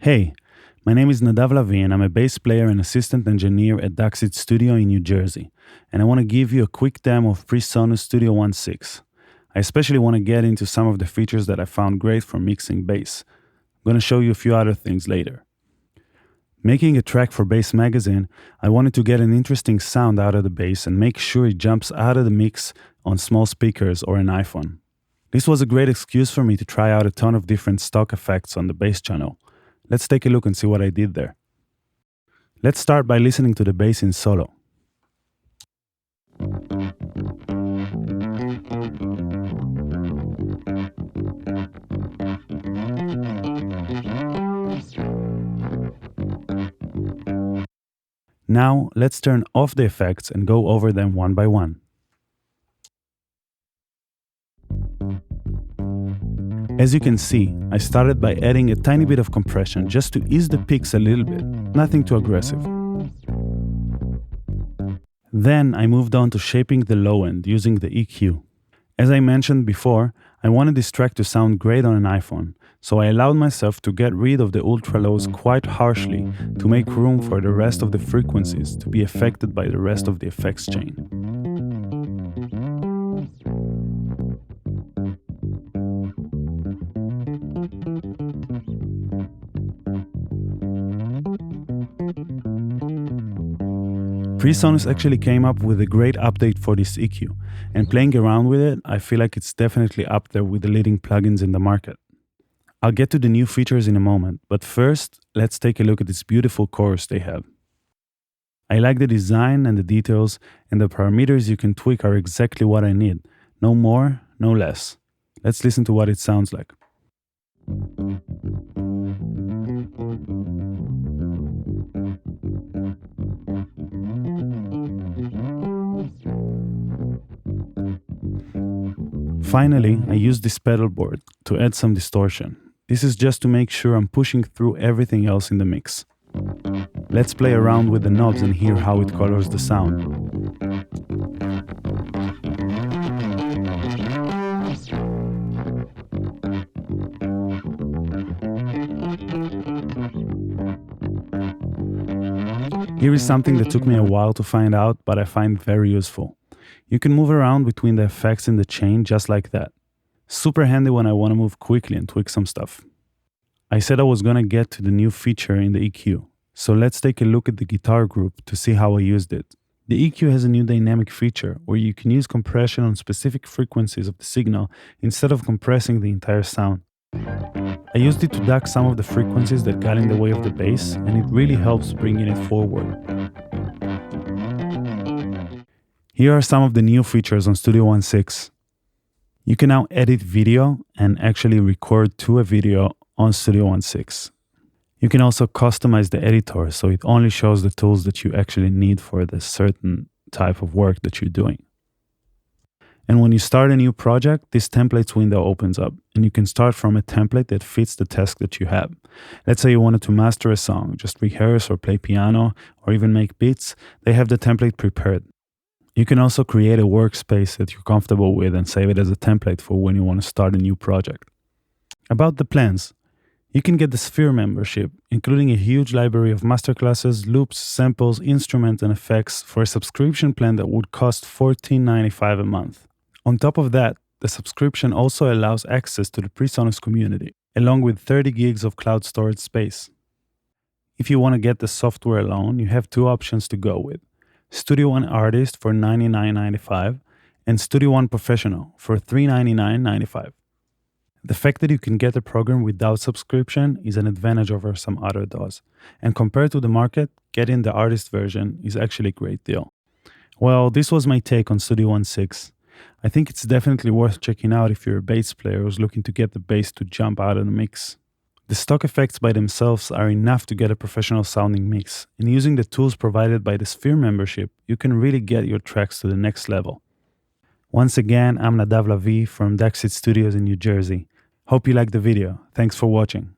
Hey, my name is Nadav Lavie and I'm a bass player and assistant engineer at Presonus Studio in New Jersey, and I want to give you a quick demo of Presonus Studio One 6. I especially want to get into some of the features that I found great for mixing bass. I'm going to show you a few other things later. Making a track for Bass Magazine, I wanted to get an interesting sound out of the bass and make sure it jumps out of the mix on small speakers or an iPhone. This was a great excuse for me to try out a ton of different stock effects on the bass channel. Let's take a look and see what I did there. Let's start by listening to the bass in solo. Now, let's turn off the effects and go over them one by one. As you can see, I started by adding a tiny bit of compression just to ease the picks a little bit, nothing too aggressive. Then I moved on to shaping the low end using the EQ. As I mentioned before, I wanted this track to sound great on an iPhone, so I allowed myself to get rid of the ultra lows quite harshly to make room for the rest of the frequencies to be affected by the rest of the effects chain. Presonus actually came up with a great update for this EQ, and playing around with it, I feel like it's definitely up there with the leading plugins in the market. I'll get to the new features in a moment, but first, let's take a look at this beautiful chorus they have. I like the design and the details, and the parameters you can tweak are exactly what I need. No more, no less. Let's listen to what it sounds like. Finally, I used this pedalboard to add some distortion. This is just to make sure I'm pushing through everything else in the mix. Let's play around with the knobs and hear how it colors the sound. Here is something that took me a while to find out, but I find very useful. You can move around between the effects in the chain just like that. Super handy when I want to move quickly and tweak some stuff. I said I was going to get to the new feature in the EQ, so let's take a look at the guitar group to see how I used it. The EQ has a new dynamic feature where you can use compression on specific frequencies of the signal instead of compressing the entire sound. I used it to duck some of the frequencies that got in the way of the bass, and it really helps bringing it forward. Here are some of the new features on Studio One 6. You can now edit video and actually record to a video on Studio One 6. You can also customize the editor so it only shows the tools that you actually need for the certain type of work that you're doing. And when you start a new project, this templates window opens up, and you can start from a template that fits the task that you have. Let's say you wanted to master a song, just rehearse or play piano, or even make beats, they have the template prepared. You can also create a workspace that you're comfortable with and save it as a template for when you want to start a new project. About the plans, you can get the Sphere membership, including a huge library of masterclasses, loops, samples, instruments, and effects for a subscription plan that would cost $14.95 a month. On top of that, the subscription also allows access to the Presonus community, along with 30 gigs of cloud storage space. If you want to get the software alone, you have two options to go with: Studio One Artist for $99.95 and Studio One Professional for $399.95. The fact that you can get the program without subscription is an advantage over some other DAWs, and compared to the market, getting the artist version is actually a great deal. Well, this was my take on Studio One 6. I think it's definitely worth checking out if you're a bass player who's looking to get the bass to jump out of the mix. The stock effects by themselves are enough to get a professional sounding mix, and using the tools provided by the Sphere membership, you can really get your tracks to the next level. Once again, I'm Nadav Lavie from Presonus Studios in New Jersey. Hope you liked the video. Thanks for watching.